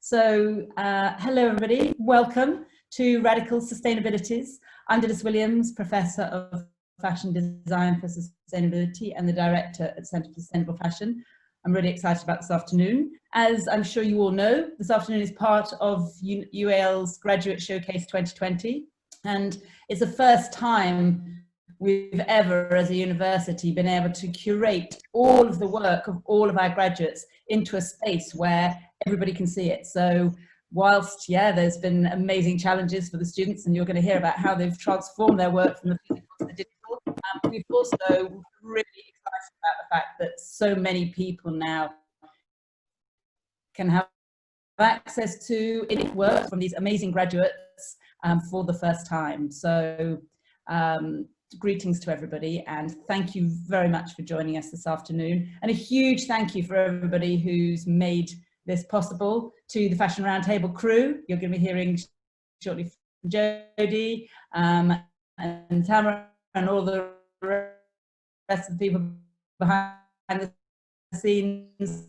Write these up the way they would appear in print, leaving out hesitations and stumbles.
So, hello everybody, welcome to Radical Sustainabilities. I'm Dilys, Professor of Fashion Design for Sustainability and the Director at Centre for Sustainable Fashion. I'm really excited about this afternoon. As I'm sure you all know, this afternoon is part of UAL's Graduate Showcase 2020, and it's the first time we've ever, as a university, been able to curate all of the work of all of our graduates into a space where everybody can see it. So whilst, there's been amazing challenges for the students, and you're going to hear about how they've transformed their work from the physical to the digital, we've also really excited about the fact that so many people now can have access to work from these amazing graduates for the first time. So greetings to everybody, and thank you very much for joining us this afternoon, and a huge thank you for everybody who's made this possible. To the Fashion Roundtable crew, you're going to be hearing shortly from Jody and Tamara and all the rest of the people behind the scenes.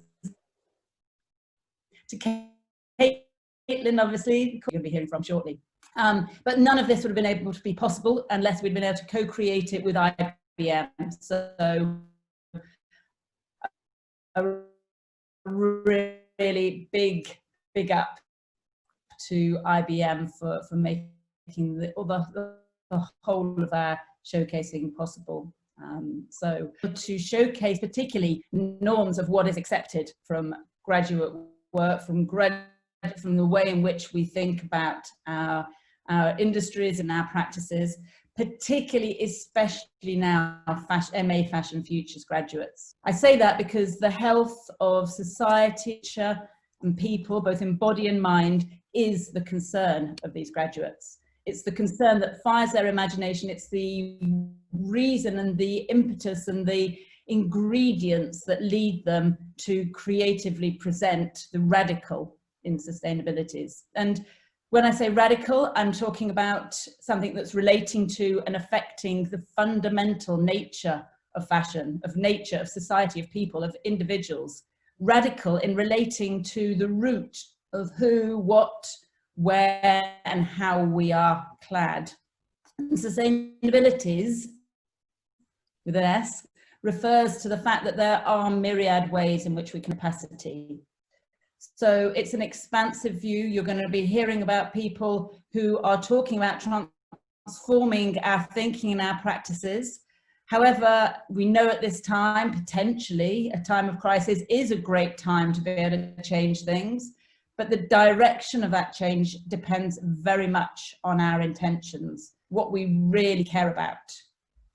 To Caitlin, obviously, you're going to be hearing from shortly. But none of this would have been able to be possible unless we'd been able to co-create it with IBM. So a really big up to IBM for making the whole of our showcasing possible. So to showcase particularly norms of what is accepted from graduate work, from the way in which we think about our industries and our practices, particularly, especially now, MA Fashion Futures graduates. I say that because the health of society and people, both in body and mind, is the concern of these graduates. It's the concern that fires their imagination. It's the reason and the impetus and the ingredients that lead them to creatively present the radical in sustainabilities. And when I say radical, I'm talking about something that's relating to and affecting the fundamental nature of fashion, of nature, of society, of people, of individuals. Radical in relating to the root of who, what, where, and how we are clad. And sustainabilities, with an S, refers to the fact that there are myriad ways in which we can capacity. So it's an expansive view. You're going to be hearing about people who are talking about transforming our thinking and our practices. However, we know at this time, potentially, a time of crisis is a great time to be able to change things, but the direction of that change depends very much on our intentions, what we really care about.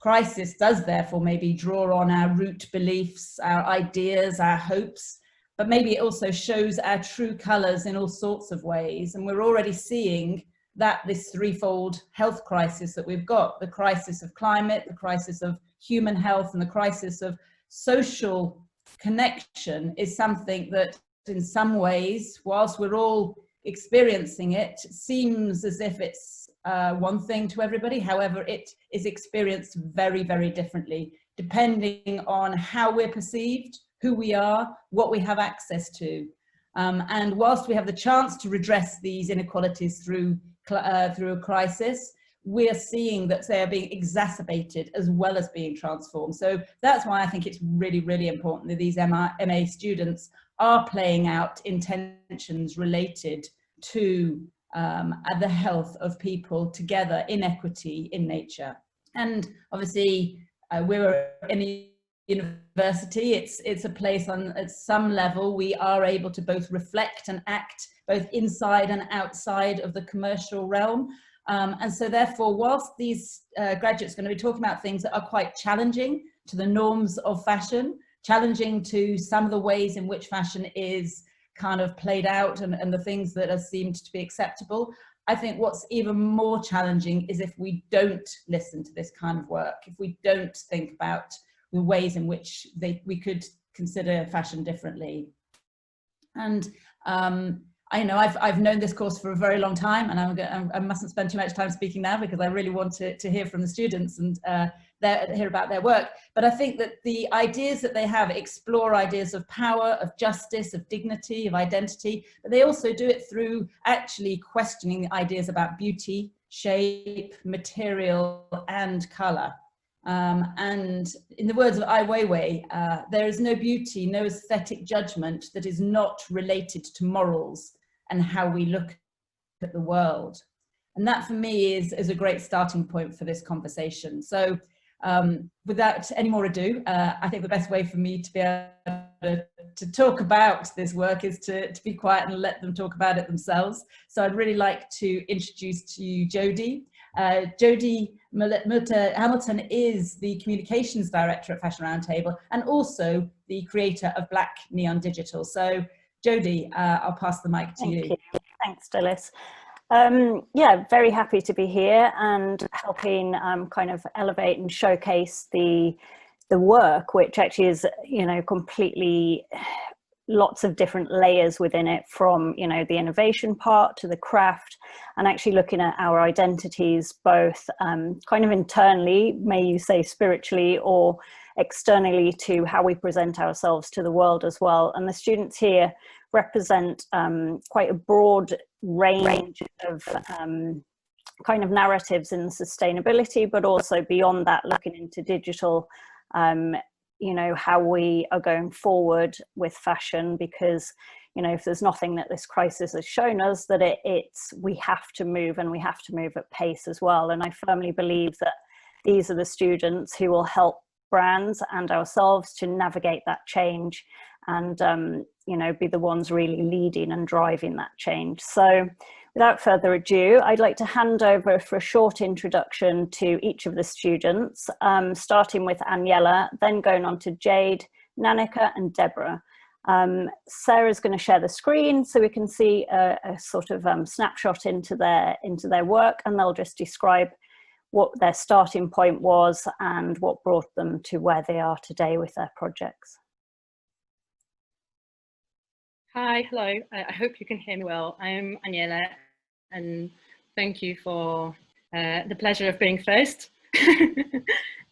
Crisis does therefore maybe draw on our root beliefs, our ideas, our hopes, but maybe it also shows our true colours in all sorts of ways. And we're already seeing that this threefold health crisis that we've got, the crisis of climate, the crisis of human health, and the crisis of social connection, is something that in some ways, whilst we're all experiencing it, seems as if it's one thing to everybody. However, it is experienced very, very differently, depending on how we're perceived, who we are, what we have access to. And whilst we have the chance to redress these inequalities through a crisis, we're seeing that they are being exacerbated as well as being transformed. So that's why I think it's really, really important that these MA students are playing out intentions related to the health of people together in equity in nature. And obviously, we're in a university, it's a place on at some level we are able to both reflect and act both inside and outside of the commercial realm, and so therefore, whilst these graduates are going to be talking about things that are quite challenging to the norms of fashion, challenging to some of the ways in which fashion is kind of played out and the things that are seemed to be acceptable, I think what's even more challenging is if we don't listen to this kind of work, if we don't think about the ways in which we could consider fashion differently. And I know I've known this course for a very long time, and I mustn't spend too much time speaking now because I really want to hear from the students and hear about their work. But I think that the ideas that they have explore ideas of power, of justice, of dignity, of identity, but they also do it through actually questioning ideas about beauty, shape, material, and color. And in the words of Ai Weiwei, there is no beauty, no aesthetic judgment that is not related to morals and how we look at the world. And that for me is a great starting point for this conversation. So without any more ado, I think the best way for me to be able to talk about this work is to be quiet and let them talk about it themselves. So I'd really like to introduce to you Jodi. Jodi-Muter Hamilton is the Communications Director at Fashion Roundtable and also the creator of Black Neon Digital. So Jodi, I'll pass the mic to you. Thanks, Dilys. Yeah, very happy to be here and helping kind of elevate and showcase the work, which actually is, you know, completely lots of different layers within it, from, you know, the innovation part to the craft, and actually looking at our identities, both kind of internally, may you say spiritually, or externally to how we present ourselves to the world as well. And the students here represent quite a broad range of kind of narratives in sustainability, but also beyond that, looking into digital, you know, how we are going forward with fashion, because, you know, if there's nothing that this crisis has shown us, that we have to move, and we have to move at pace as well. And I firmly believe that these are the students who will help brands and ourselves to navigate that change and, you know, be the ones really leading and driving that change. So without further ado, I'd like to hand over for a short introduction to each of the students, starting with Aniela, then going on to Jade, Nanika and Deborah. Sarah's going to share the screen so we can see a sort of snapshot into their work, and they'll just describe what their starting point was and what brought them to where they are today with their projects. Hi, hello. I hope you can hear me well. I'm Aniela, and thank you for the pleasure of being first.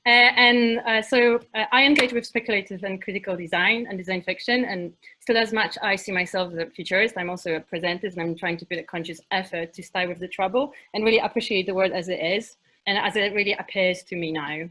So I engage with speculative and critical design and design fiction, and still as much I see myself as a futurist, I'm also a presentist, and I'm trying to put a conscious effort to stay with the trouble and really appreciate the world as it is and as it really appears to me now.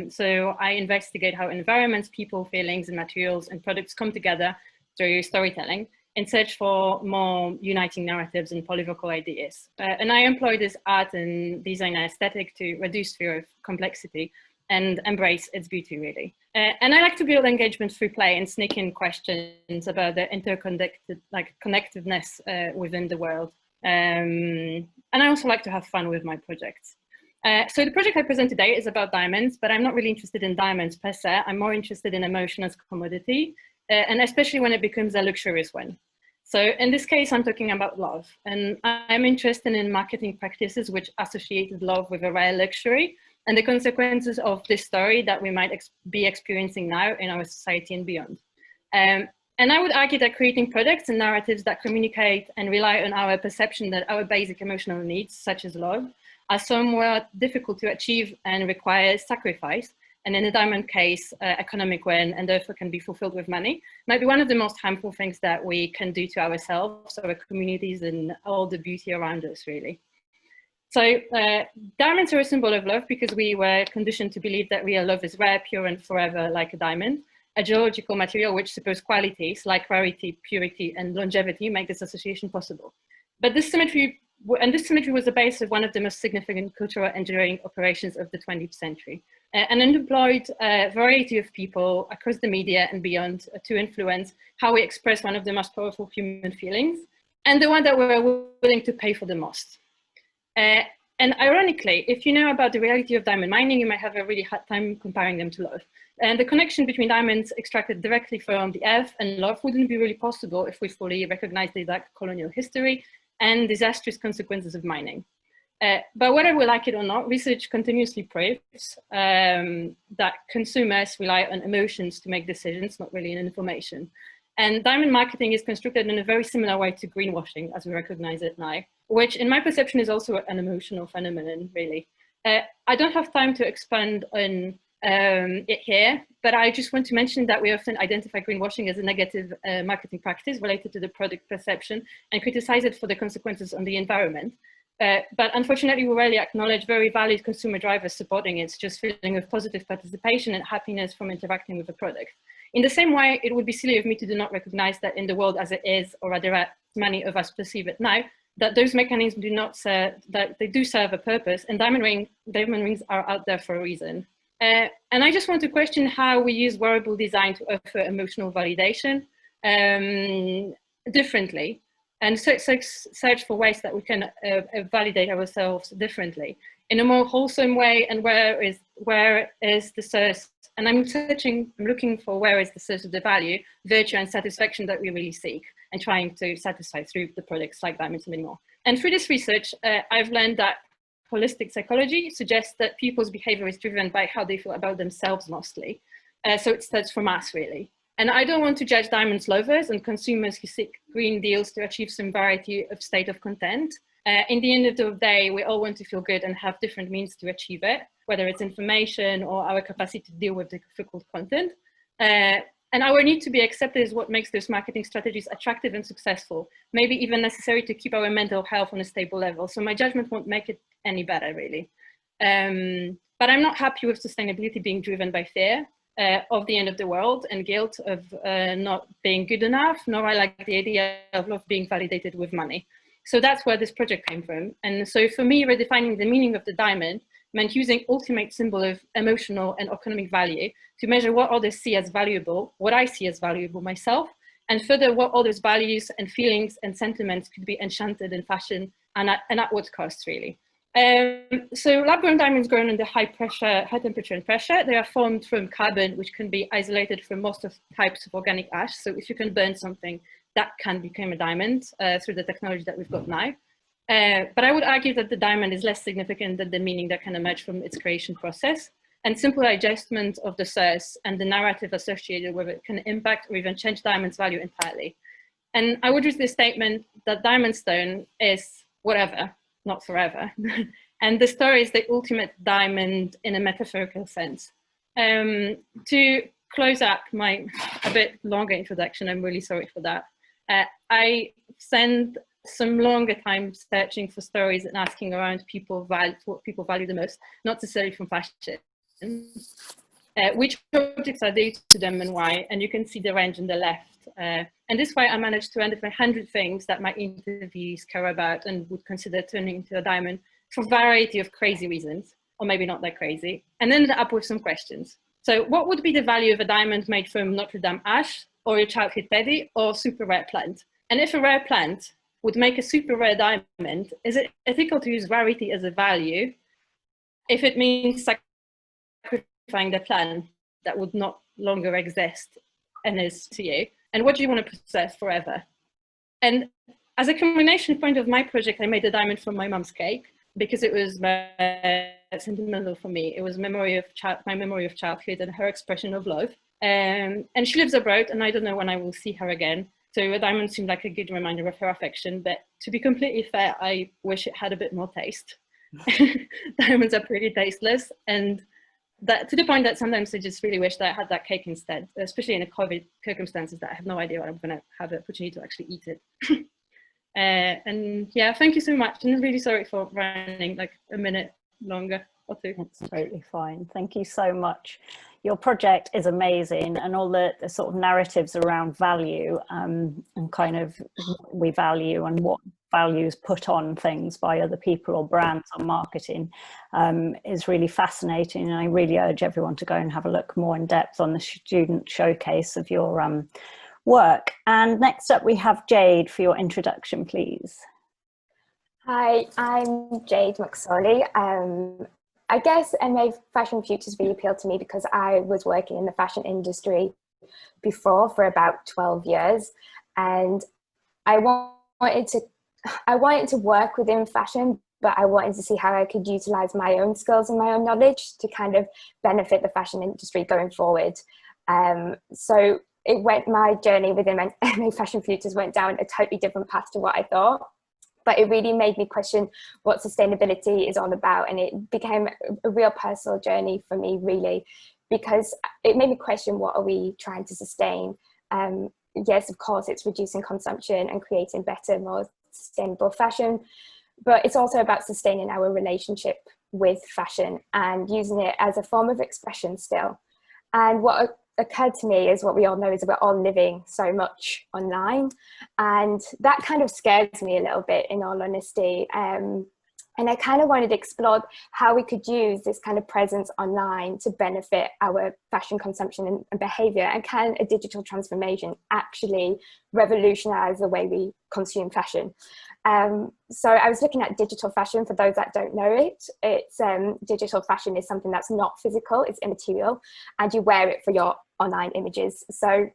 So I investigate how environments, people, feelings, and materials and products come together through storytelling in search for more uniting narratives and polyvocal ideas. And I employ this art and design aesthetic to reduce fear of complexity and embrace its beauty, really. And I like to build engagement through play and sneak in questions about the interconnected, connectedness within the world. And I also like to have fun with my projects. So the project I present today is about diamonds, but I'm not really interested in diamonds per se. I'm more interested in emotion as commodity, and especially when it becomes a luxurious one. So in this case, I'm talking about love, and I'm interested in marketing practices which associated love with a rare luxury and the consequences of this story that we might be experiencing now in our society and beyond. And I would argue that creating products and narratives that communicate and rely on our perception that our basic emotional needs, such as love, are somewhat difficult to achieve and require sacrifice, and in the diamond case, economic one, and therefore can be fulfilled with money, might be one of the most harmful things that we can do to ourselves, our communities, and all the beauty around us, really. So diamonds are a symbol of love because we were conditioned to believe that real love is rare, pure, and forever like a diamond, a geological material which supposed qualities like rarity, purity, and longevity make this association possible. But this symmetry was the base of one of the most significant cultural engineering operations of the 20th century, and it employed a variety of people across the media and beyond to influence how we express one of the most powerful human feelings, and the one that we're willing to pay for the most. And ironically, if you know about the reality of diamond mining, you might have a really hard time comparing them to love. And the connection between diamonds extracted directly from the earth and love wouldn't be really possible if we fully recognize the dark colonial history and disastrous consequences of mining. But whether we like it or not, research continuously proves that consumers rely on emotions to make decisions, not really on information. And diamond marketing is constructed in a very similar way to greenwashing as we recognize it now, which in my perception is also an emotional phenomenon, really. I don't have time to expand on it here, but I just want to mention that we often identify greenwashing as a negative marketing practice related to the product perception and criticize it for the consequences on the environment. But unfortunately, we rarely acknowledge very valid consumer drivers supporting it, just feeling of positive participation and happiness from interacting with the product. In the same way, it would be silly of me to do not recognize that in the world as it is, or rather as many of us perceive it now, that those mechanisms do not serve, that they do serve a purpose, and diamond rings are out there for a reason. And I just want to question how we use wearable design to offer emotional validation differently, and search for ways that we can validate ourselves differently in a more wholesome way. And where is the source? And I'm looking for where is the source of the value, virtue, and satisfaction that we really seek, and trying to satisfy through the products like diamonds and many more. And through this research, I've learned that holistic psychology suggests that people's behavior is driven by how they feel about themselves mostly. So it starts from us, really. And I don't want to judge diamonds lovers and consumers who seek green deals to achieve some variety of state of content. In the end of the day, we all want to feel good and have different means to achieve it, whether it's information or our capacity to deal with difficult content. And our need to be accepted is what makes those marketing strategies attractive and successful, maybe even necessary to keep our mental health on a stable level. So my judgment won't make it any better, really. But I'm not happy with sustainability being driven by fear of the end of the world and guilt of not being good enough, nor I like the idea of love being validated with money. So that's where this project came from. And so for me, redefining the meaning of the diamond meant using ultimate symbol of emotional and economic value to measure what others see as valuable, what I see as valuable myself, and further what others' values and feelings and sentiments could be enchanted in fashion, and at what cost, really. So lab-grown diamonds grown under high temperature and pressure. They are formed from carbon, which can be isolated from most of types of organic ash. So if you can burn something, that can become a diamond through the technology that we've got now. But I would argue that the diamond is less significant than the meaning that can emerge from its creation process. And simple adjustment of the source and the narrative associated with it can impact or even change diamond's value entirely. And I would use this statement that diamond stone is whatever, not forever. And the story is the ultimate diamond in a metaphorical sense. To close up my a bit longer introduction, I'm really sorry for that. I spent some longer time searching for stories and asking around what people value the most, not necessarily from fashion. Which objects are dear to them and why, and you can see the range on the left. And this way I managed to identify 100 things that my interviewees care about and would consider turning into a diamond for a variety of crazy reasons, or maybe not that crazy, and ended up with some questions. So what would be the value of a diamond made from Notre Dame ash, or a childhood teddy, or super rare plant? And if a rare plant would make a super rare diamond, is it ethical to use rarity as a value if it means sacrificing the plant that would not longer exist and is to you? And what do you want to preserve forever? And as a combination point of my project, I made a diamond from my mum's cake because it was sentimental for me. It was my memory of childhood and her expression of love. And she lives abroad, and I don't know when I will see her again. So a diamond seemed like a good reminder of her affection. But to be completely fair, I wish it had a bit more taste. Diamonds are pretty tasteless, and that to the point that sometimes I just really wish that I had that cake instead, especially in the COVID circumstances that I have no idea when I'm going to have the opportunity to actually eat it. And yeah, thank you so much. And I'm really sorry for running like a minute longer or two. That's totally fine. Thank you so much. Your project is amazing, and all the sort of narratives around value and kind of what we value and what values put on things by other people or brands or marketing is really fascinating. And I really urge everyone to go and have a look more in depth on the student showcase of your work. And next up we have Jade for your introduction, please. Hi, I'm Jade McSorley. I guess MA Fashion Futures really appealed to me because I was working in the fashion industry before for about 12 years, and I wanted to work within fashion, but I wanted to see how I could utilize my own skills and my own knowledge to kind of benefit the fashion industry going forward. So my journey within MA Fashion Futures went down a totally different path to what I thought. but it really made me question what sustainability is all about. And it became a real personal journey for me, really, because it made me question, what are we trying to sustain? Yes, of course, it's reducing consumption and creating better, more sustainable fashion, but it's also about sustaining our relationship with fashion and using it as a form of expression still. And what occurred to me is, what we all know is we're all living so much online, and that kind of scares me a little bit, in all honesty. And I kind of wanted to explore how we could use this kind of presence online to benefit our fashion consumption and behavior, and can a digital transformation actually revolutionize the way we consume fashion? So I was looking at digital fashion. For those that don't know it, it's digital fashion is something that's not physical, it's immaterial, and you wear it for your online images. So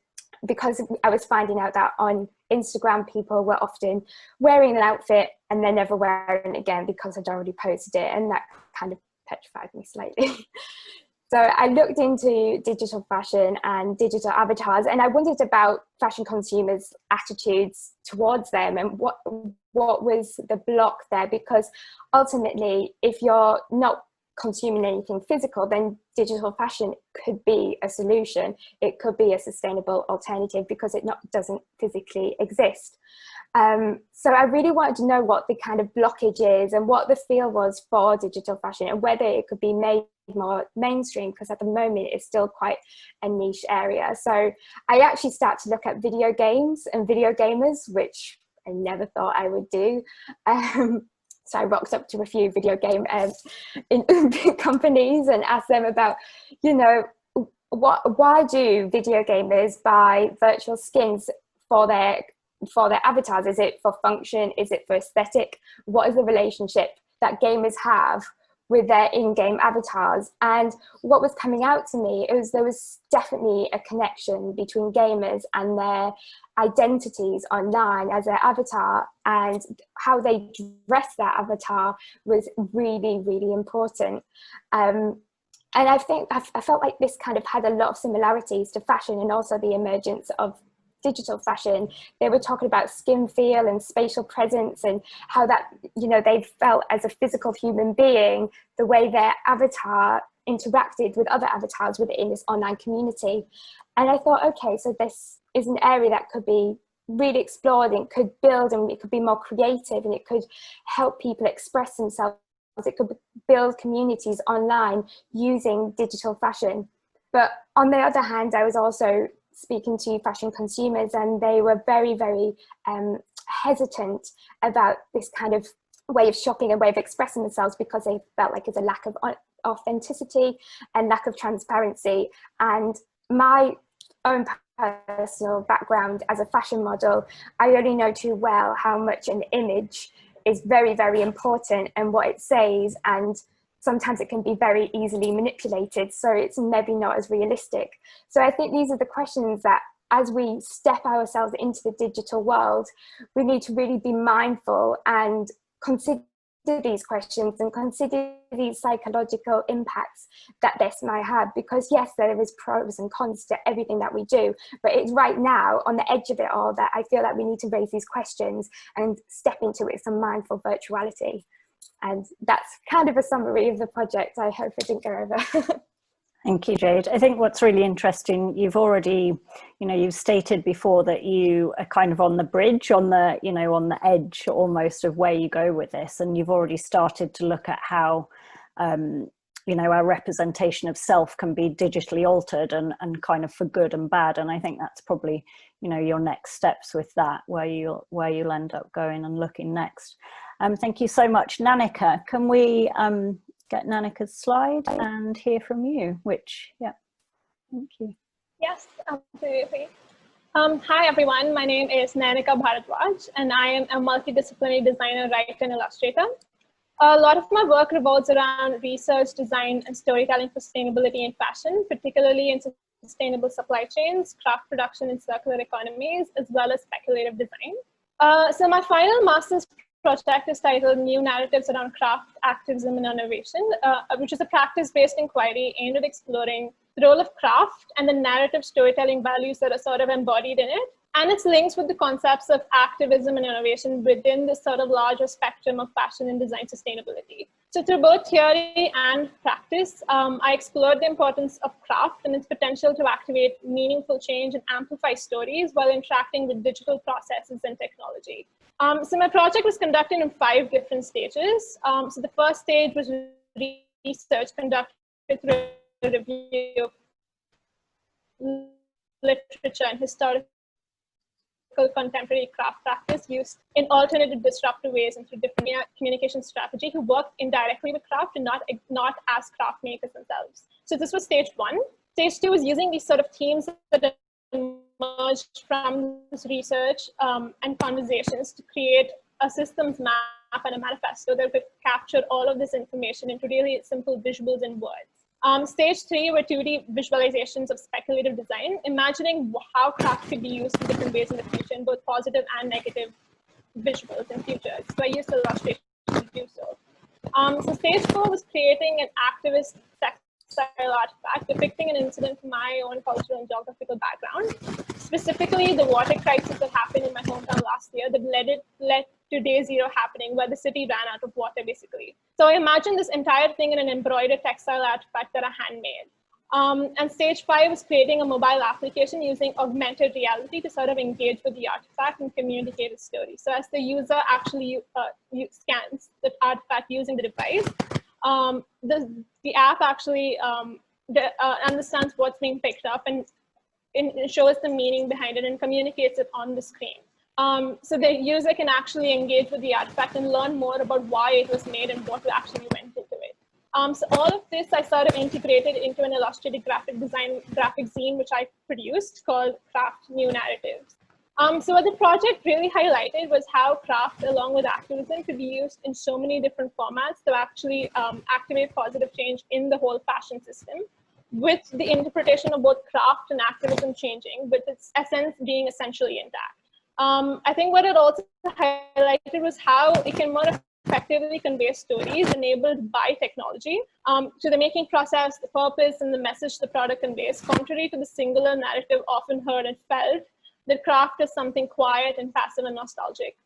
because I was finding out that on Instagram, people were often wearing an outfit and then never wearing it again because I'd already posted it, and that kind of petrified me slightly. So I looked into digital fashion and digital avatars, and I wondered about fashion consumers' attitudes towards them, and what was the block there, because ultimately, if you're not consuming anything physical, then digital fashion could be a solution. It could be a sustainable alternative because it doesn't physically exist. So I really wanted to know what the kind of blockage is and what the feel was for digital fashion, and whether it could be made more mainstream, because at the moment it's still quite a niche area. So I actually started to look at video games and video gamers, which I never thought I would do. So I rocked up to a few video game companies and asked them about, you know, why do video gamers buy virtual skins for their avatars? Is it for function? Is it for aesthetic? What is the relationship that gamers have with their in-game avatars? And what was coming out to me is there was definitely a connection between gamers and their identities online as their avatar, and how they dress their avatar was really, really important. And I think I felt like this kind of had a lot of similarities to fashion, and also the emergence of digital fashion. They were talking about skin feel and spatial presence, and how that, you know, they felt as a physical human being, the way their avatar interacted with other avatars within this online community. And I thought, okay, so this is an area that could be really explored, and could build, and it could be more creative, and it could help people express themselves. It could build communities online using digital fashion. But on the other hand, I was also speaking to fashion consumers, and they were very, very hesitant about this kind of way of shopping and way of expressing themselves, because they felt like there's a lack of authenticity and lack of transparency. And my own personal background as a fashion model, I only know too well how much an image is very, very important, and what it says, and sometimes it can be very easily manipulated, so it's maybe not as realistic. So I think these are the questions that, as we step ourselves into the digital world, we need to really be mindful and consider these questions, and consider these psychological impacts that this might have. Because yes, there is pros and cons to everything that we do, but it's right now on the edge of it all that I feel that we need to raise these questions and step into it with some mindful virtuality. And that's kind of a summary of the project. I hope I didn't go over. Thank you, Jade. I think what's really interesting, you've already, you know, you've stated before that you are kind of on the bridge, on the, you know, on the edge almost of where you go with this. And you've already started to look at how, you know, our representation of self can be digitally altered, and kind of for good and bad. And I think that's probably, you know, your next steps with that, where you'll end up going and looking next. Thank you so much. Nanika, can we get Nanika's slide and hear from you, which, yeah, thank you. Yes, absolutely. Hi, everyone. My name is Nanika Bharadwaj, and I am a multidisciplinary designer, writer, and illustrator. A lot of my work revolves around research, design, and storytelling for sustainability in fashion, particularly in sustainable supply chains, craft production, and circular economies, as well as speculative design. So my final master's project is titled New Narratives Around Craft, Activism, and Innovation, which is a practice-based inquiry aimed at exploring the role of craft and the narrative storytelling values that are sort of embodied in it, and its links with the concepts of activism and innovation within this sort of larger spectrum of fashion and design sustainability. So through both theory and practice, I explored the importance of craft and its potential to activate meaningful change and amplify stories while interacting with digital processes and technology. So my project was conducted in 5 different stages. So the first stage was research conducted through a review of literature and historical contemporary craft practice used in alternative disruptive ways and through different communication strategy who work indirectly with craft and not as craft makers themselves. So this was stage 1. Stage 2 is using these sort of themes that emerged from this research and conversations to create a systems map and a manifesto that could capture all of this information into really simple visuals and words. Stage 3 were 2D visualizations of speculative design, imagining how craft could be used in different ways in the future in both positive and negative visuals in future. So I used illustration to do so. So stage 4 was creating an activist textile artifact depicting an incident from my own cultural and geographical background, specifically the water crisis that happened in my hometown last year that led to day 0 happening, where the city ran out of water, basically. So I imagined this entire thing in an embroidered textile artifact that I handmade. And stage 5 was creating a mobile application using augmented reality to sort of engage with the artifact and communicate a story. So as the user actually scans the artifact using the device, the app actually understands what's being picked up and it shows the meaning behind it and communicates it on the screen. So the user can actually engage with the artifact and learn more about why it was made and what actually went into it. So all of this I sort of integrated into an illustrated graphic zine, which I produced called Craft New Narratives. So what the project really highlighted was how craft, along with activism, could be used in so many different formats to actually activate positive change in the whole fashion system, with the interpretation of both craft and activism changing, with its essence being essentially intact. I think what it also highlighted was how it can more effectively convey stories enabled by technology to the making process, the purpose, and the message the product conveys, contrary to the singular narrative often heard and felt that craft is something quiet and passive and nostalgic.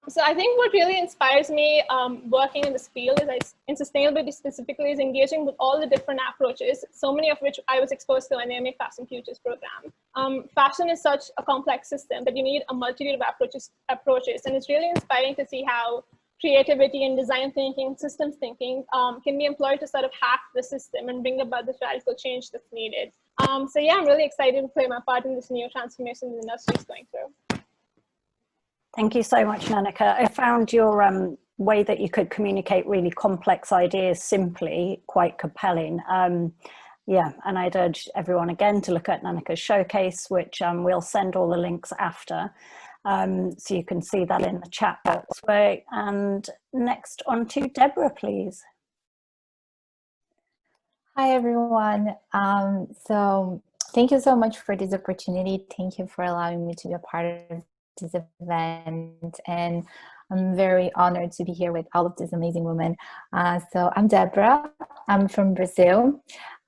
So I think what really inspires me working in this field is in sustainability specifically is engaging with all the different approaches, so many of which I was exposed to in the MA Fashion Futures program. Fashion is such a complex system that you need a multitude of approaches, and it's really inspiring to see how creativity and design thinking, systems thinking can be employed to sort of hack the system and bring about the radical change that's needed. So yeah, I'm really excited to play my part in this new transformation the industry is going through. Thank you so much, Nanika. I found your way that you could communicate really complex ideas simply quite compelling. Yeah, and I'd urge everyone again to look at Nanika's showcase, which we'll send all the links after. So you can see that in the chat box. And next on to Deborah, please. Hi, everyone. So thank you so much for this opportunity. Thank you for allowing me to be a part of this event, and I'm very honored to be here with all of these amazing women. So I'm Deborah. I'm from Brazil.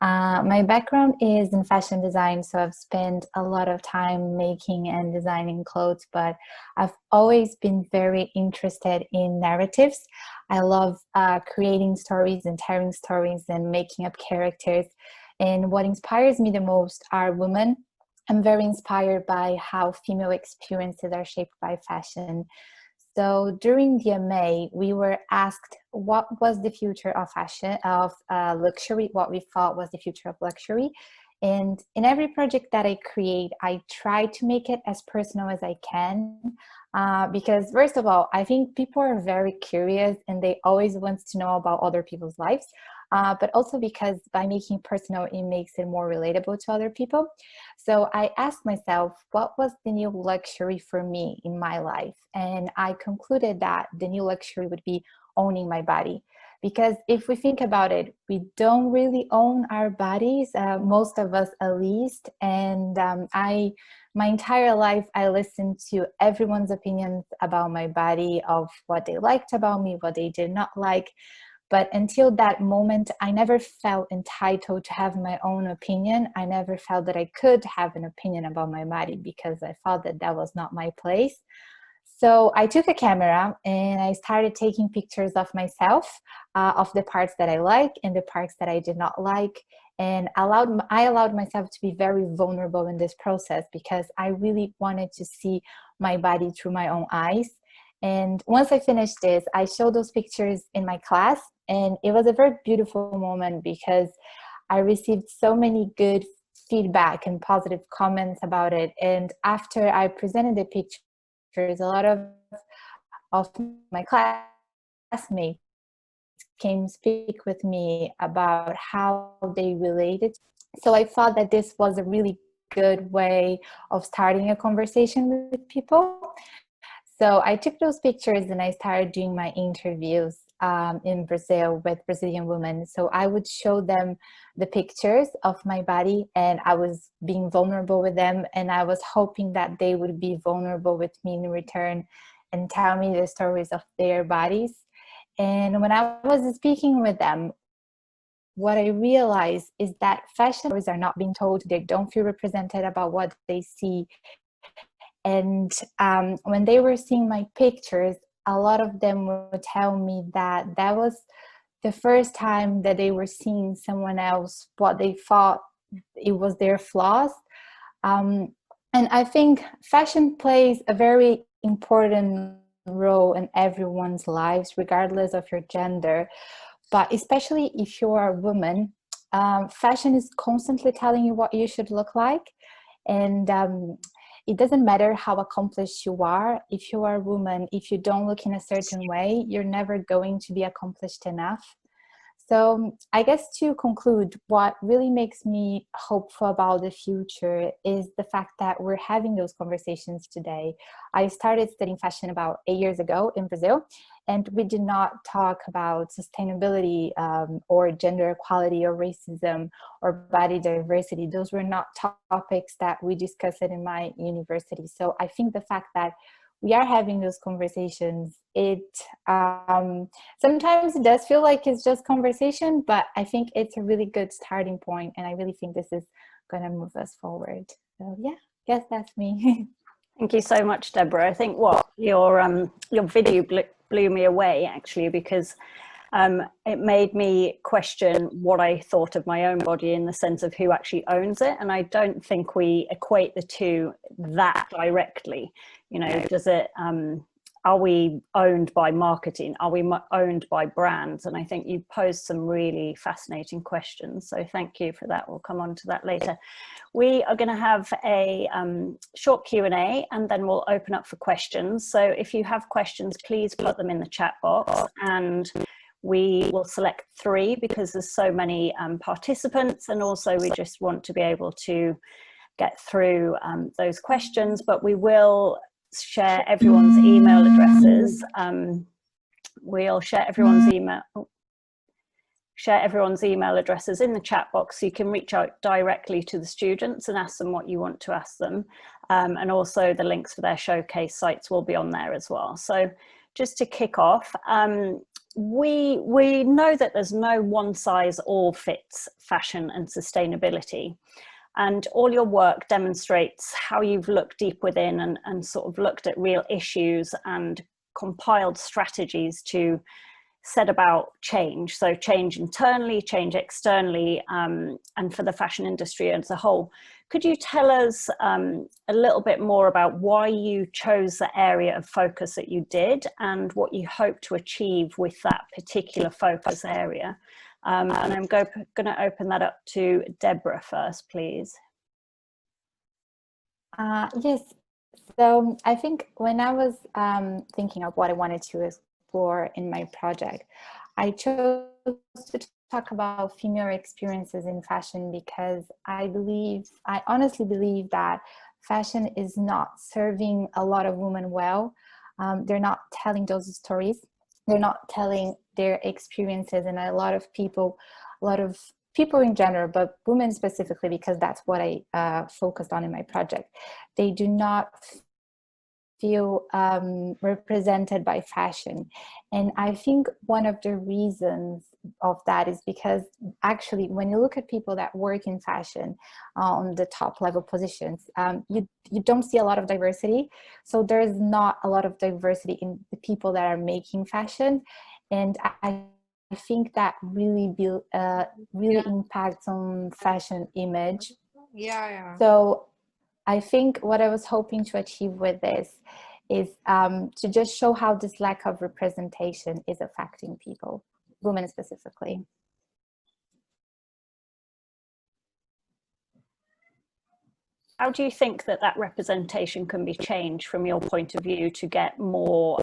My background is in fashion design, so I've spent a lot of time making and designing clothes, but I've always been very interested in narratives. I love creating stories and telling stories and making up characters. And what inspires me the most are women. I'm very inspired by how female experiences are shaped by fashion. So during the MA, we were asked what was the future of fashion, of luxury, what we thought was the future of luxury. And in every project that I create, I try to make it as personal as I can. Because first of all, I think people are very curious and they always want to know about other people's lives. But also because by making personal, it makes it more relatable to other people. So I asked myself, what was the new luxury for me in my life? And I concluded that the new luxury would be owning my body. Because if we think about it, we don't really own our bodies, most of us at least. And my entire life, I listened to everyone's opinions about my body, of what they liked about me, what they did not like. But until that moment, I never felt entitled to have my own opinion. I never felt that I could have an opinion about my body because I felt that that was not my place. So I took a camera and I started taking pictures of myself, of the parts that I like and the parts that I did not like. And I allowed myself to be very vulnerable in this process because I really wanted to see my body through my own eyes. And once I finished this, I showed those pictures in my class, and it was a very beautiful moment because I received so many good feedback and positive comments about it. And after I presented the pictures, a lot of my classmates came speak with me about how they related. So I thought that this was a really good way of starting a conversation with people. So I took those pictures and I started doing my interviews in Brazil with Brazilian women. So I would show them the pictures of my body and I was being vulnerable with them, and I was hoping that they would be vulnerable with me in return and tell me the stories of their bodies. And when I was speaking with them, what I realized is that fashion stories are not being told. They don't feel represented about what they see. And when they were seeing my pictures, a lot of them would tell me that that was the first time that they were seeing someone else, what they thought it was their flaws. And I think fashion plays a very important role in everyone's lives, regardless of your gender. But especially if you're a woman, fashion is constantly telling you what you should look like. And it doesn't matter how accomplished you are. If you are a woman, if you don't look in a certain way, you're never going to be accomplished enough. So I guess to conclude, what really makes me hopeful about the future is the fact that we're having those conversations today. I started studying fashion about 8 years ago in Brazil, and we did not talk about sustainability or gender equality or racism or body diversity. Those were not topics that we discussed in my university. So I think the fact that we are having those conversations, it sometimes it does feel like it's just conversation, but I think it's a really good starting point, and I really think this is going to move us forward. So yeah, guess that's me. Thank you so much, Deborah. I think what your video blew me away, actually, because it made me question what I thought of my own body in the sense of who actually owns it. And I don't think we equate the two that directly. You know, does it, are we owned by marketing? Are we owned by brands? And I think you posed some really fascinating questions. So thank you for that. We'll come on to that later. We are going to have a short Q&A, and then we'll open up for questions. So if you have questions, please put them in the chat box, and we will select 3 because there's so many participants, and also we just want to be able to get through those questions, but we will share everyone's email addresses. We'll share everyone's email addresses in the chat box, so you can reach out directly to the students and ask them what you want to ask them. And also the links for their showcase sites will be on there as well. So just to kick off, we know that there's no one size all fits fashion and sustainability. And all your work demonstrates how you've looked deep within and sort of looked at real issues and compiled strategies to set about change. So change internally, change externally, and for the fashion industry as a whole. Could you tell us a little bit more about why you chose the area of focus that you did and what you hope to achieve with that particular focus area? And I'm going to open that up to Deborah first, please. Yes, so I think when I was thinking of what I wanted to explore in my project, I chose to talk about female experiences in fashion because I honestly believe that fashion is not serving a lot of women well. They're not telling those stories. They're not telling their experiences, and a lot of people in general, but women specifically, because that's what I focused on in my project, they do not feel represented by fashion. And I think one of the reasons of that is because actually when you look at people that work in fashion on the top level positions, you don't see a lot of diversity. So there's not a lot of diversity in the people that are making fashion. And I think that really impacts on fashion image. Yeah. So I think what I was hoping to achieve with this is to just show how this lack of representation is affecting people, women specifically. How do you think that representation can be changed from your point of view to get more,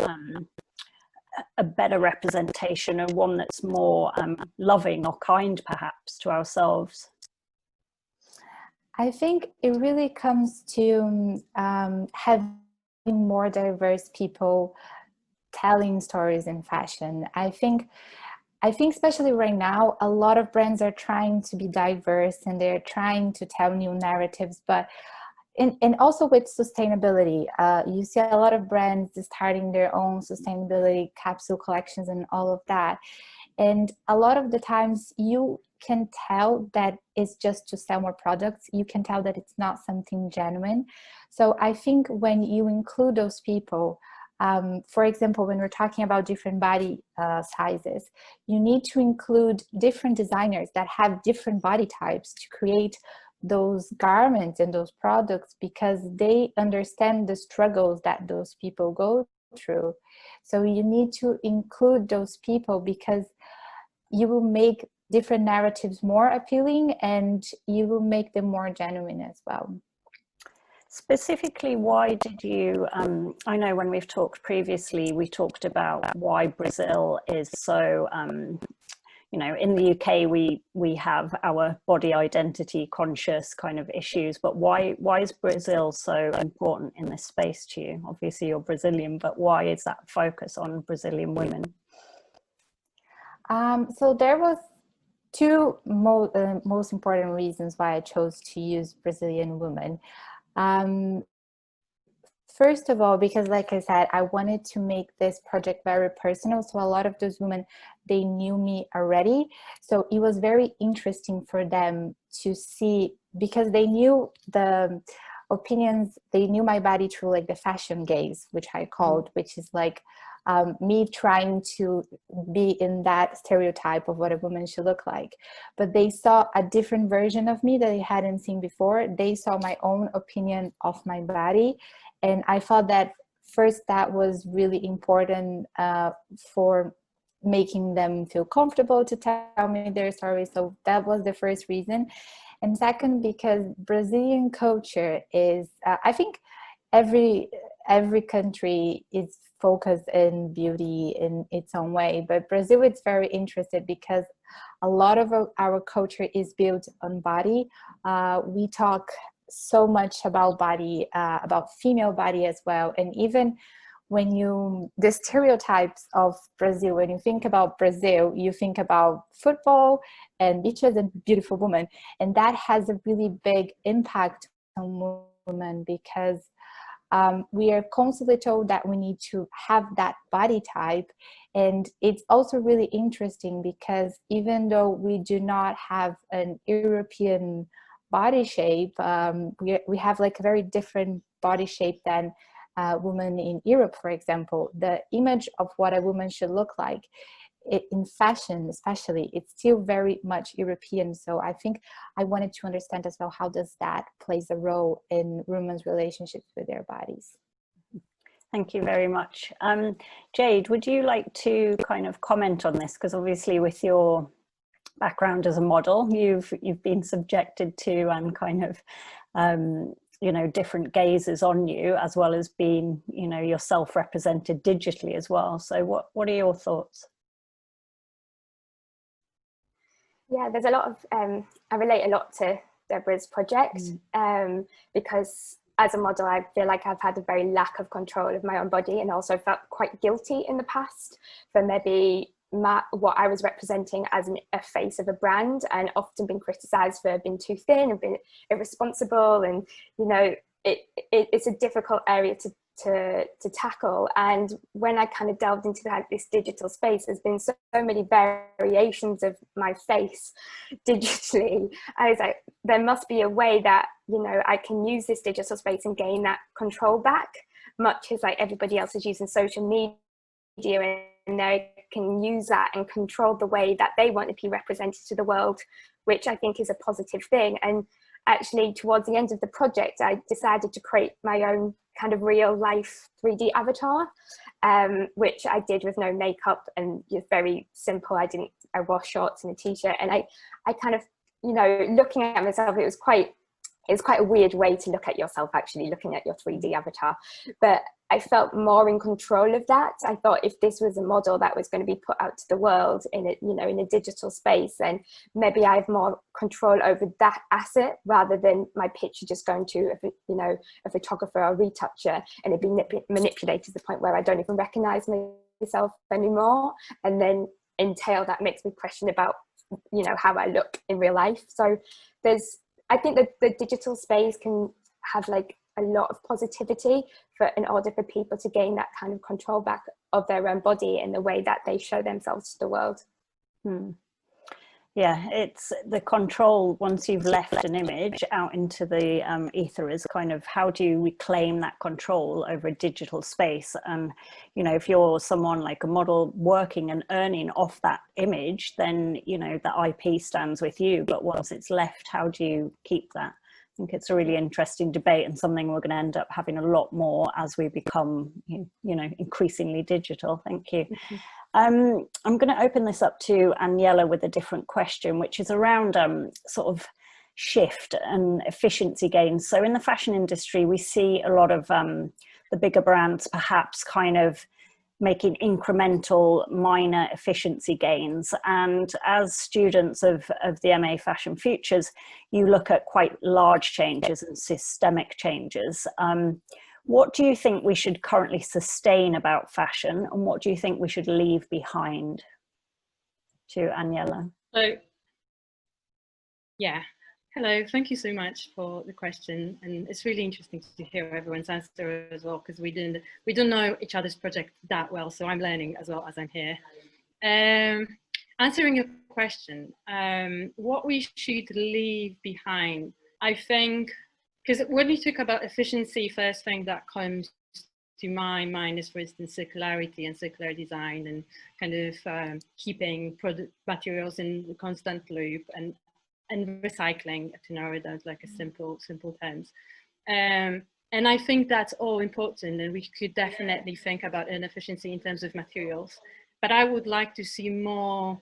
a better representation, and one that's more loving or kind perhaps to ourselves? I think it really comes to having more diverse people telling stories in fashion. I think especially right now, a lot of brands are trying to be diverse and they're trying to tell new narratives, but and also with sustainability, you see a lot of brands starting their own sustainability capsule collections and all of that. And a lot of the times you can tell that it's just to sell more products. You can tell that it's not something genuine. So I think when you include those people, for example, when we're talking about different body sizes, you need to include different designers that have different body types to create those garments and those products, because they understand the struggles that those people go through. So you need to include those people because you will make different narratives more appealing and you will make them more genuine as well. Specifically, why did you, I know when we've talked previously, we talked about why Brazil is so, you know, in the UK, we have our body identity conscious kind of issues, but why is Brazil so important in this space to you? Obviously you're Brazilian, but why is that focus on Brazilian women? So there was two most important reasons why I chose to use Brazilian women. First of all, because like I said, I wanted to make this project very personal. So a lot of those women, they knew me already. So it was very interesting for them to see, because they knew the opinions, they knew my body through like the fashion gaze, which I called, which is like me trying to be in that stereotype of what a woman should look like. But they saw a different version of me that they hadn't seen before. They saw my own opinion of my body. And I thought that first, that was really important for making them feel comfortable to tell me their story. So that was the first reason. And second, because Brazilian culture is, I think every country is focused in beauty in its own way, but Brazil is very interested because a lot of our culture is built on body. We talk so much about body, about female body as well. And even when the stereotypes of Brazil, when you think about Brazil, you think about football and beaches and beautiful women. And that has a really big impact on women because we are constantly told that we need to have that body type. And it's also really interesting because even though we do not have an European body shape, we have like a very different body shape than women in Europe, for example. The image of what a woman should look like in fashion especially, it's still very much European. So I think I wanted to understand as well, how does that plays a role in women's relationships with their bodies. Thank you very much. Jade, would you like to kind of comment on this? Because obviously with your background as a model, you've been subjected to kind of you know, different gazes on you, as well as being, you know, yourself represented digitally as well. So what are your thoughts? Yeah, there's a lot of, I relate a lot to Deborah's project because as a model, I feel like I've had a very lack of control of my own body, and also felt quite guilty in the past for maybe what I was representing as a face of a brand, and often been criticized for being too thin and being irresponsible. And, you know, it's a difficult area to tackle. And when I kind of delved into this digital space, there's been so many variations of my face digitally. I was like, there must be a way that, you know, I can use this digital space and gain that control back, much as like everybody else is using social media, and they can use that and control the way that they want to be represented to the world, which I think is a positive thing. And actually, towards the end of the project, I decided to create my own kind of real life 3D avatar, which I did with no makeup and just very simple. I wore shorts and a t-shirt, and I kind of, you know, looking at myself, it was quite a weird way to look at yourself, actually looking at your 3D avatar. But I felt more in control of that. I thought if this was a model that was going to be put out to the world in a, you know, in a digital space, then maybe I have more control over that asset rather than my picture just going to, you know, a photographer or retoucher and it being manipulated to the point where I don't even recognize myself anymore. And then entail that makes me question about, you know, how I look in real life. So I think that the digital space can have like a lot of positivity in order for people to gain that kind of control back of their own body and the way that they show themselves to the world. Yeah, it's the control once you've left an image out into the ether is kind of, how do you reclaim that control over a digital space? And, you know, if you're someone like a model working and earning off that image, then, you know, the IP stands with you. But once it's left, how do you keep that? I think it's a really interesting debate and something we're going to end up having a lot more as we become, you know, increasingly digital. Thank you. I'm going to open this up to Aniela with a different question, which is around sort of shift and efficiency gains. So in the fashion industry, we see a lot of the bigger brands perhaps kind of making incremental minor efficiency gains. And as students of the MA Fashion Futures, you look at quite large changes and systemic changes. What do you think we should currently sustain about fashion, and what do you think we should leave behind? To Aniela. So, yeah. Hello, thank you so much for the question, and it's really interesting to hear everyone's answer as well, because we don't know each other's project that well, so I'm learning as well as I'm here. Answering your question, what we should leave behind, I think, because when you talk about efficiency, first thing that comes to my mind is, for instance, circularity and circular design, and kind of keeping materials in the constant loop, and recycling, to narrow it down to like a simple terms. And I think that's all important, and we could definitely think about inefficiency in terms of materials. But I would like to see more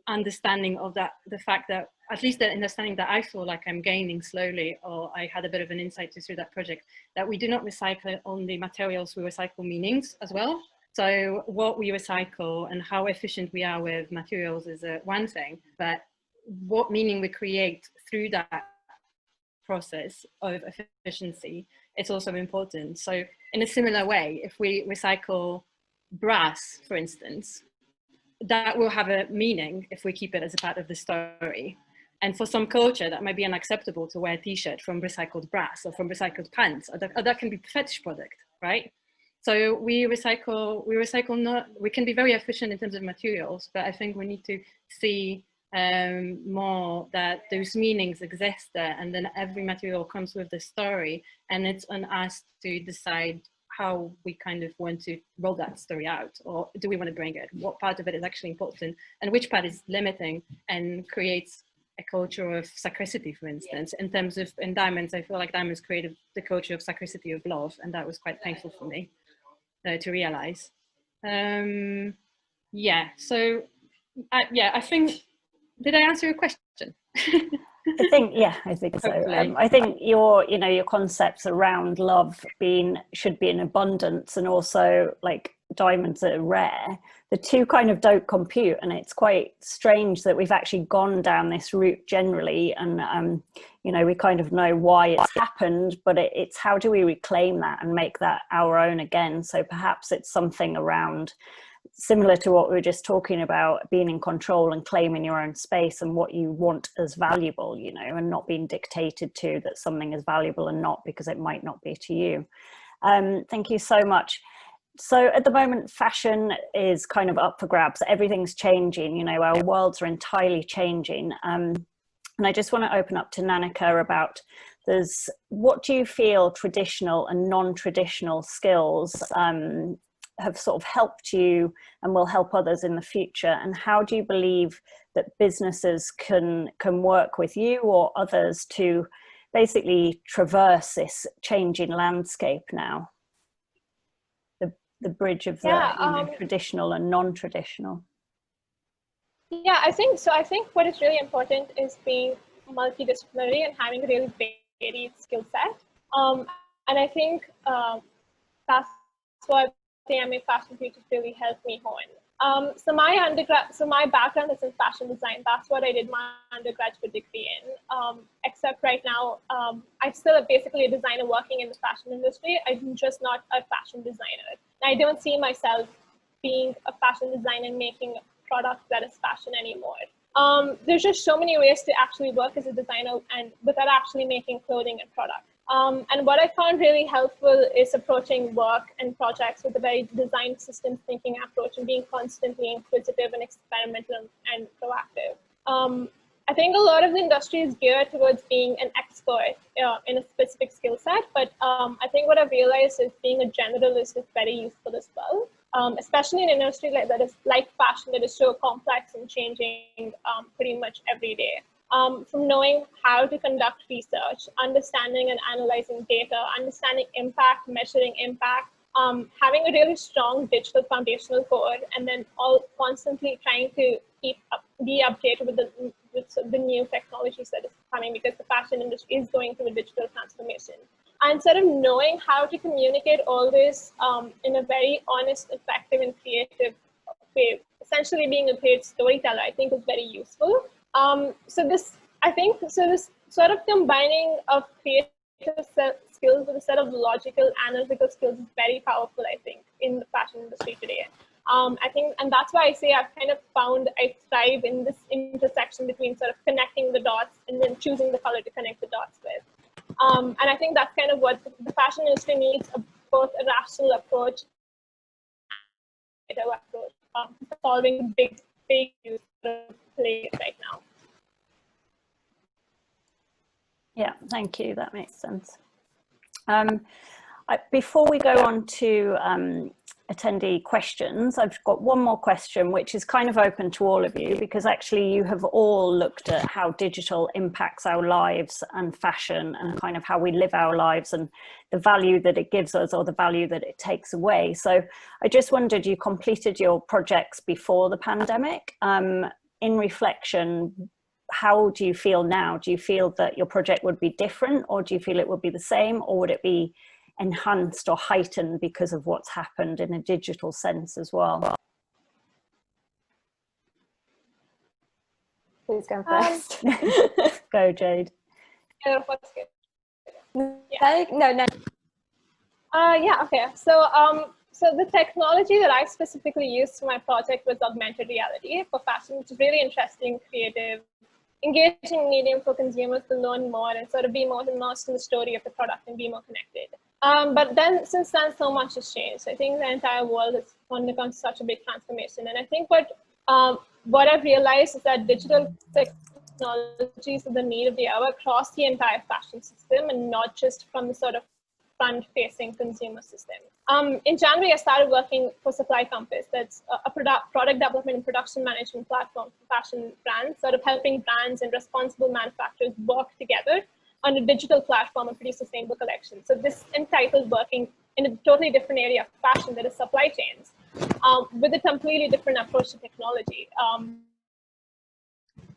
understanding of that, the fact that, at least the understanding that I feel like I'm gaining slowly, or I had a bit of an insight through that project, that we do not recycle only materials, we recycle meanings as well. So what we recycle and how efficient we are with materials is one thing, but what meaning we create through that process of efficiency, it's also important. So in a similar way, if we recycle brass, for instance, that will have a meaning if we keep it as a part of the story. And for some culture, that might be unacceptable to wear a t-shirt from recycled brass or from recycled pants, or that can be a fetish product, right? So we can be very efficient in terms of materials, but I think we need to see more that those meanings exist there, and then every material comes with the story, and it's on us to decide how we kind of want to roll that story out, or do we want to bring it? What part of it is actually important, and which part is limiting and creates a culture of sacredity, for instance. In terms of, in diamonds, I feel like diamonds created the culture of sacredity of love, and that was quite painful for me to realize. Yeah, so yeah, I think, did I answer your question? I think, yeah, I think so. I think your concepts around love should be in abundance, and also like diamonds that are rare, the two kind of don't compute, and it's quite strange that we've actually gone down this route generally, and we kind of know why it's happened, but it's how do we reclaim that and make that our own again? So perhaps it's something around, similar to what we were just talking about, being in control and claiming your own space and what you want as valuable, and not being dictated to that something is valuable and not, because it might not be to you. Thank you so much. So at the moment, fashion is kind of up for grabs. Everything's changing, you know, our worlds are entirely changing. And I just want to open up to Nanika about what do you feel traditional and non-traditional skills have sort of helped you and will help others in the future? And how do you believe that businesses can work with you or others to basically traverse this changing landscape now? The bridge of the traditional and non-traditional. Yeah, I think so. I think what is really important is being multidisciplinary and having a really varied skill set. And I think that's what the MA Fashion Futures really helped me hone. So my background is in fashion design. That's what I did my undergraduate degree in. Except right now, I'm still basically a designer working in the fashion industry. I'm just not a fashion designer. I don't see myself being a fashion designer and making a product that is fashion anymore. There's just so many ways to actually work as a designer and without actually making clothing and product. And what I found really helpful is approaching work and projects with a very design systems thinking approach and being constantly inquisitive and experimental and proactive. I think a lot of the industry is geared towards being an expert in a specific skill set, but I think what I've realized is being a generalist is very useful as well, especially in an industry that is like fashion, that is so complex and changing pretty much every day. From knowing how to conduct research, understanding and analyzing data, understanding impact, measuring impact, having a really strong digital foundational core, and then constantly trying to be updated with the new technologies that is coming, because the fashion industry is going through a digital transformation. And sort of knowing how to communicate all this in a very honest, effective, and creative way, essentially being a great storyteller, I think is very useful. So this sort of combining of creative skills with a set of logical, analytical skills is very powerful, I think, in the fashion industry today. I think, and that's why I say I've kind of found I thrive in this intersection between sort of connecting the dots and then choosing the color to connect the dots with. And I think that's kind of what the fashion industry needs, both a rational approach and a approach, solving the big issues that are playing right now. Yeah, thank you. That makes sense. Before we go on to attendee questions, I've got one more question, which is kind of open to all of you, because actually you have all looked at how digital impacts our lives and fashion and kind of how we live our lives and the value that it gives us or the value that it takes away. So I just wondered, you completed your projects before the pandemic. In reflection, how do you feel now? Do you feel that your project would be different, or do you feel it would be the same, or would it be enhanced or heightened because of what's happened in a digital sense as well? Who's going first? Go, Jade. Yeah. No. Yeah, okay. So the technology that I specifically used for my project was augmented reality for fashion, which is really interesting, creative, engaging medium for consumers to learn more and sort of be more immersed in the story of the product and be more connected. But then, since then, so much has changed. I think the entire world has undergone such a big transformation. And I think what I've realized is that digital technologies are the need of the hour across the entire fashion system, and not just from the sort of front-facing consumer system. In January, I started working for Supply Compass. That's a product development and production management platform for fashion brands, sort of helping brands and responsible manufacturers work together on a digital platform and produce sustainable collections. So this entitled working in a totally different area of fashion, that is supply chains, with a completely different approach to technology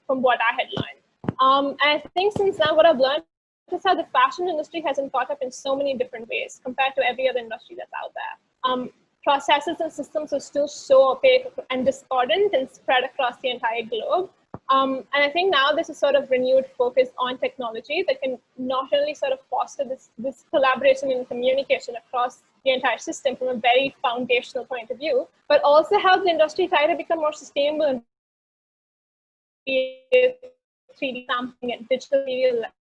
from what I had learned. And I think since then, what I've learned is how the fashion industry has been caught up in so many different ways compared to every other industry that's out there. Processes and systems are still so opaque and discordant and spread across the entire globe. And I think now there's a sort of renewed focus on technology that can not only sort of foster this collaboration and communication across the entire system from a very foundational point of view, but also help the industry try to become more sustainable and 3D sampling and digital media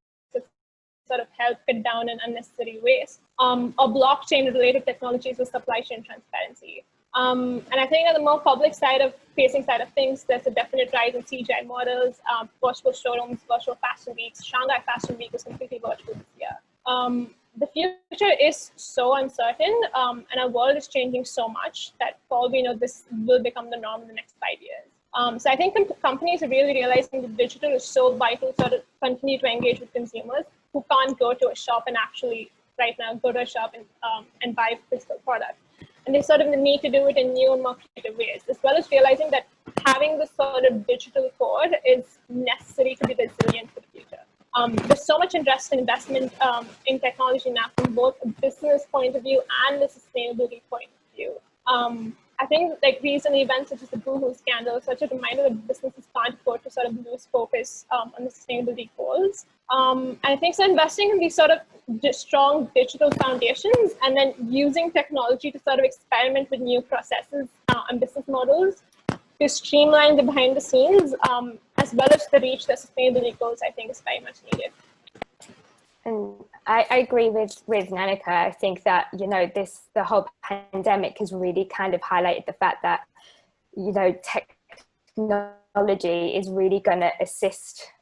sort of help cut down on unnecessary waste, or blockchain-related technologies for supply chain transparency. And I think on the more public facing side of things, there's a definite rise in CGI models, virtual showrooms, virtual fashion weeks. Shanghai Fashion Week was completely virtual this year. The future is so uncertain, and our world is changing so much that for all we know, this will become the norm in the next 5 years. So I think companies are really realizing that digital is so vital to sort of continue to engage with consumers who can't go to a shop and actually right now go to a shop and buy physical product. And they sort of need to do it in new and more creative ways, as well as realizing that having this sort of digital code is necessary to be resilient for the future. There's so much interest and investment in technology now from both a business point of view and the sustainability point of view. I think like recent events such as the Boohoo scandal, such a reminder that businesses can't afford to sort of lose focus on the sustainability goals. And I think so investing in these sort of strong digital foundations and then using technology to sort of experiment with new processes and business models to streamline the behind the scenes, as well as to reach the sustainability goals, I think is very much needed. And I agree with Nanika. I think that, you know, the whole pandemic has really kind of highlighted the fact that, you know, technology is really going to assist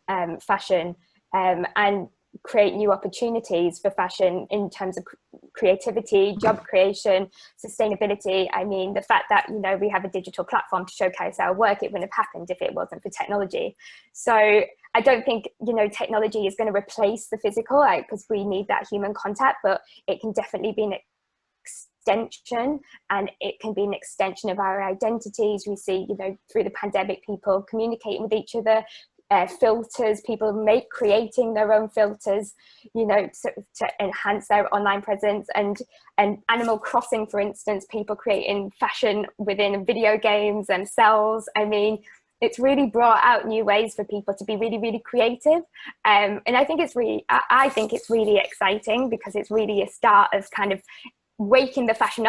fashion and create new opportunities for fashion in terms of creativity, job creation, sustainability. I mean, the fact that, you know, we have a digital platform to showcase our work, it wouldn't have happened if it wasn't for technology. So I don't think, you know, technology is going to replace the physical, because we need that human contact, but it can definitely be an extension, and it can be an extension of our identities. We see, you know, through the pandemic, people communicating with each other, filters, people creating their own filters, you know, to enhance their online presence, and Animal Crossing, for instance, people creating fashion within video games themselves. I mean, it's really brought out new ways for people to be really, really creative. And I think it's really exciting, because it's really a start of kind of waking the fashion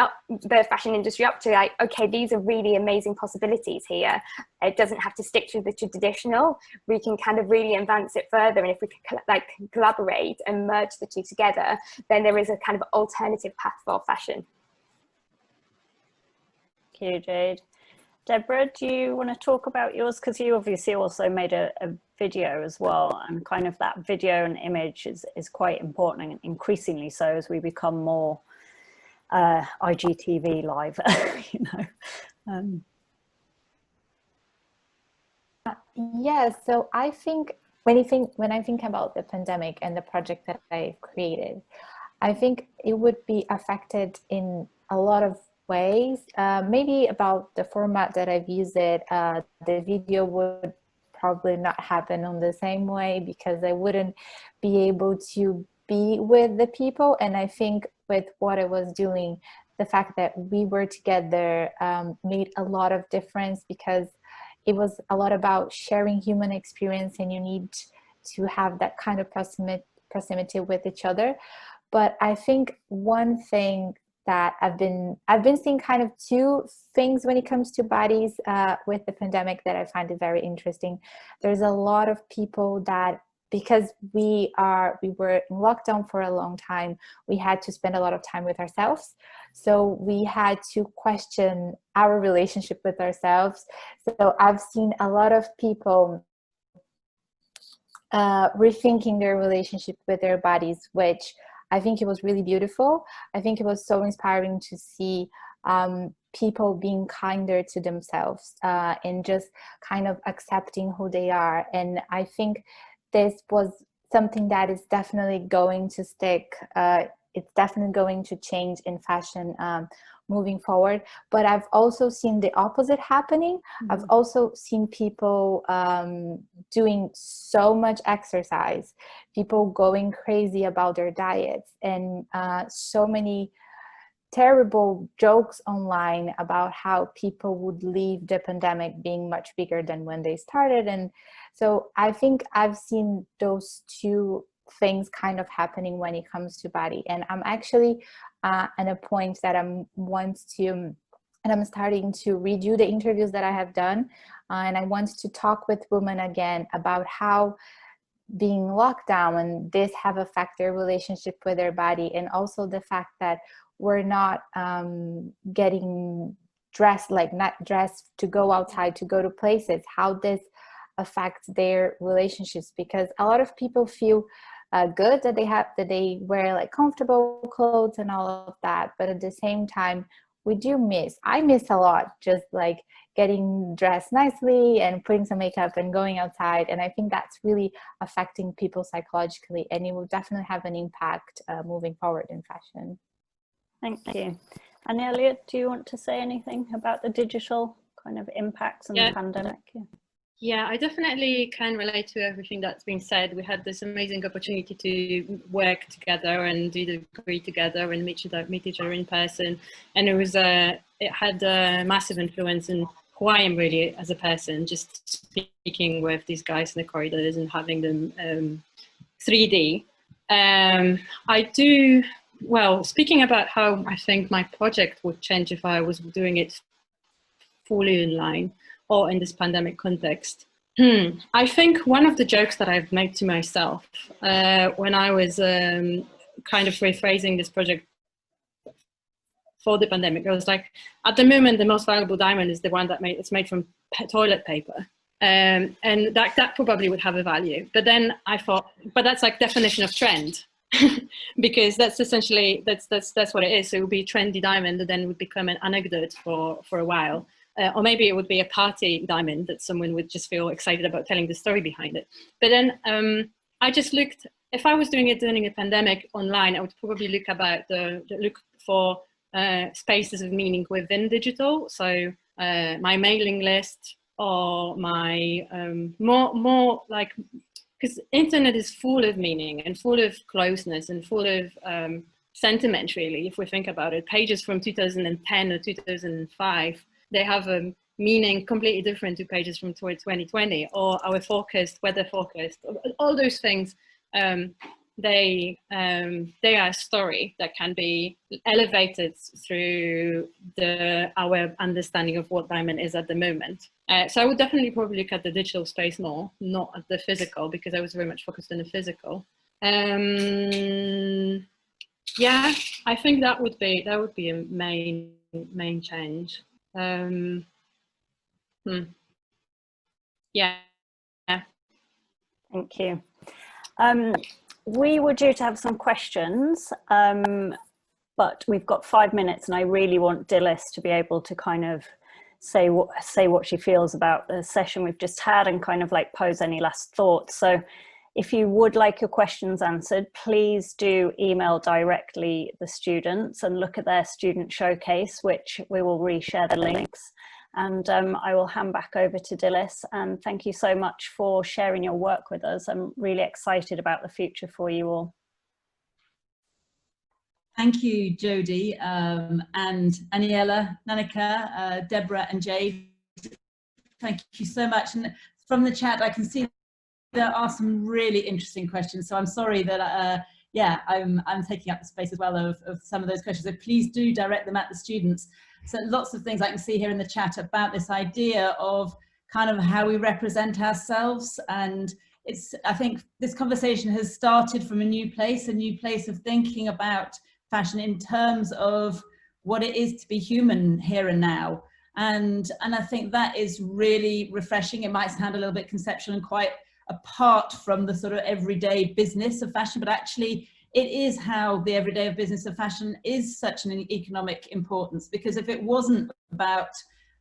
industry up to, like, okay, these are really amazing possibilities here. It doesn't have to stick to the traditional. We can kind of really advance it further, and if we can collaborate and merge the two together, then there is a kind of alternative path for fashion. Thank you, Jade. Deborah, do you want to talk about yours? Because you obviously also made a video as well, and kind of that video and image is quite important, and increasingly so as we become more IGTV live, you know. Yeah, so I think when I think about the pandemic and the project that I've created, I think it would be affected in a lot of ways. Maybe about the format that I've used it, the video would probably not happen on the same way, because I wouldn't be able to be with the people. And I think with what I was doing, the fact that we were together made a lot of difference, because it was a lot about sharing human experience, and you need to have that kind of proximity with each other. But I think one thing that I've been seeing kind of two things when it comes to bodies with the pandemic that I find it very interesting. There's a lot of people that, because we were in lockdown for a long time, we had to spend a lot of time with ourselves. So we had to question our relationship with ourselves. So I've seen a lot of people rethinking their relationship with their bodies, which I think it was really beautiful. I think it was so inspiring to see people being kinder to themselves and just kind of accepting who they are. And I think this was something that is definitely going to stick. It's definitely going to change in fashion moving forward. But I've also seen the opposite happening. Mm-hmm. I've also seen people doing so much exercise, people going crazy about their diets, and so many terrible jokes online about how people would leave the pandemic being much bigger than when they started. And so I think I've seen those two things kind of happening when it comes to body. And I'm actually at a point that I'm starting to redo the interviews that I have done, and I want to talk with women again about how being locked down, and this have affected their relationship with their body, and also the fact that we're not getting dressed, like not dressed to go outside, to go to places, how this affects their relationships, because a lot of people feel good that they wear like comfortable clothes and all of that, but at the same time I miss a lot just like getting dressed nicely and putting some makeup and going outside, and I think that's really affecting people psychologically, and it will definitely have an impact moving forward in fashion. Thank you. Aniela, do you want to say anything about the digital kind of impacts and the pandemic? Yeah, I definitely can relate to everything that's been said. We had this amazing opportunity to work together and do the degree together and meet each other in person. And it had a massive influence in who I am really as a person, just speaking with these guys in the corridors and having them 3D. Speaking about how I think my project would change if I was doing it fully online or in this pandemic context. I think one of the jokes that I've made to myself when I was kind of rephrasing this project for the pandemic, I was like, at the moment, the most valuable diamond is the one that's made from toilet paper. And that probably would have a value. But then I thought, but that's like definition of trend. Because that's essentially, that's what it is. So it would be a trendy diamond that then would become an anecdote for a while. Or maybe it would be a party diamond that someone would just feel excited about telling the story behind it. But then I just looked, if I was doing it during a pandemic online, I would probably look for spaces of meaning within digital. So my mailing list, or my more like, because internet is full of meaning and full of closeness and full of sentiment, really, if we think about it. Pages from 2010 or 2005, they have a meaning completely different to pages from 2020, or our weather forecast, all those things. They are a story that can be elevated through our understanding of what diamond is at the moment. So I would definitely probably look at the digital space more, not at the physical, because I was very much focused on the physical. Yeah, I think that would be a main change. Yeah. Thank you. We were due to have some questions, but we've got 5 minutes, and I really want Dilys to be able to kind of say what she feels about the session we've just had and kind of like pose any last thoughts. So if you would like your questions answered, please do email directly the students and look at their student showcase, which we will reshare the links. And I will hand back over to Dilys, and thank you so much for sharing your work with us. I'm really excited about the future for you all. Thank you, Jodi, and Aniela, Nanika, Deborah and Jade. Thank you so much. And from the chat, I can see there are some really interesting questions. So I'm sorry that, I'm taking up the space as well of some of those questions. So please do direct them at the students. So lots of things I can see here in the chat about this idea of kind of how we represent ourselves. And I think this conversation has started from a new place of thinking about fashion in terms of what it is to be human here and now. And I think that is really refreshing. It might sound a little bit conceptual and quite apart from the sort of everyday business of fashion, but actually it is how the everyday business of fashion is such an economic importance, because if it wasn't about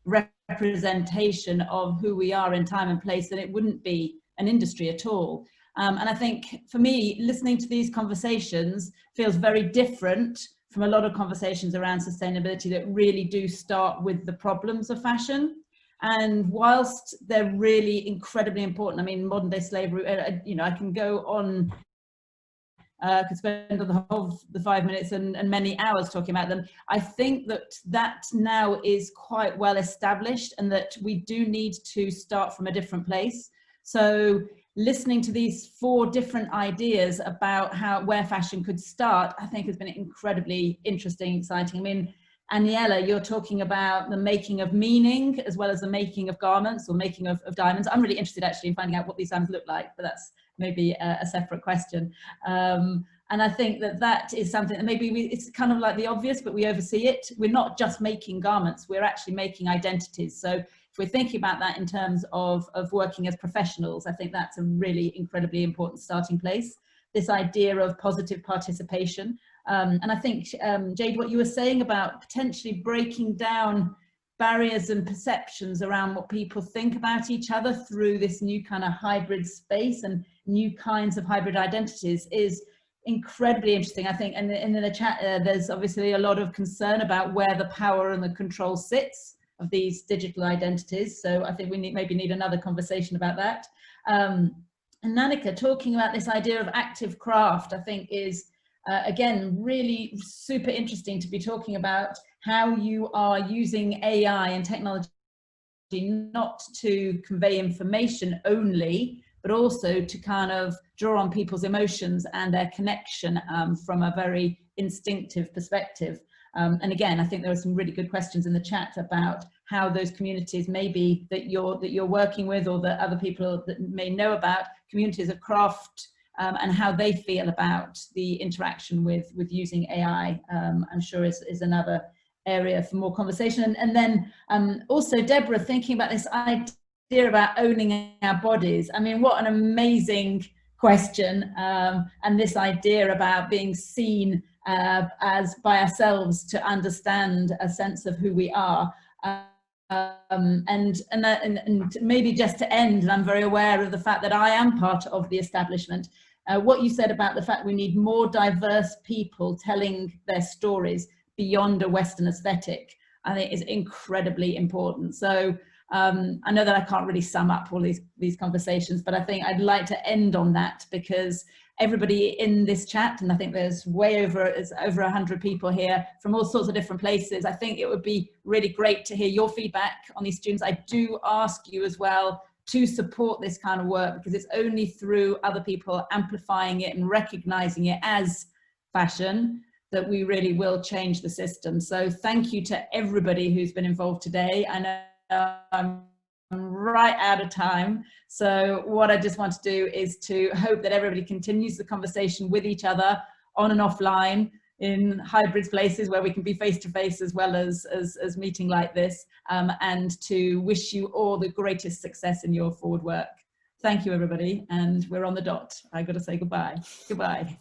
representation of who we are in time and place, then it wouldn't be an industry at all. And I think for me, listening to these conversations feels very different from a lot of conversations around sustainability that really do start with the problems of fashion. And whilst they're really incredibly important, I mean, modern day slavery, I can go on, could spend the whole 5 minutes and many hours talking about them. I think that now is quite well established, and that we do need to start from a different place. So listening to these 4 different ideas about where fashion could start, I think has been incredibly interesting, exciting. I mean, Aniela, you're talking about the making of meaning as well as the making of garments or making of diamonds. I'm really interested actually in finding out what these diamonds look like, but that's maybe a separate question. And I think that that is something that maybe it's kind of like the obvious, but we oversee it. We're not just making garments, we're actually making identities. So if we're thinking about that in terms of working as professionals, I think that's a really incredibly important starting place. This idea of positive participation. And I think, Jade, what you were saying about potentially breaking down barriers and perceptions around what people think about each other through this new kind of hybrid space and new kinds of hybrid identities is incredibly interesting, I think. And in the chat, there's obviously a lot of concern about where the power and the control sits of these digital identities. So I think we maybe need another conversation about that. And Nanika, talking about this idea of active craft, I think is, again, really super interesting to be talking about how you are using AI and technology not to convey information only, but also to kind of draw on people's emotions and their connection from a very instinctive perspective. And again, I think there are some really good questions in the chat about how those communities maybe that you're working with, or that other people that may know about, communities of craft, and how they feel about the interaction with using AI, I'm sure is another area for more conversation. And then also Deborah, thinking about this idea about owning our bodies. I mean, what an amazing question. And this idea about being seen as by ourselves to understand a sense of who we are. And maybe just to end, and I'm very aware of the fact that I am part of the establishment, what you said about the fact we need more diverse people telling their stories beyond a Western aesthetic, I think is incredibly important. So I know that I can't really sum up all these conversations, but I think I'd like to end on that, because everybody in this chat, and I think there's over 100 people here from all sorts of different places, I think it would be really great to hear your feedback on these students. I do ask you as well to support this kind of work, because it's only through other people amplifying it and recognizing it as fashion that we really will change the system. So thank you to everybody who's been involved today. I know I'm right out of time. So what I just want to do is to hope that everybody continues the conversation with each other on and offline in hybrid places where we can be face to face as well as meeting like this, and to wish you all the greatest success in your forward work. Thank you, everybody. And we're on the dot. I got to say goodbye. Goodbye.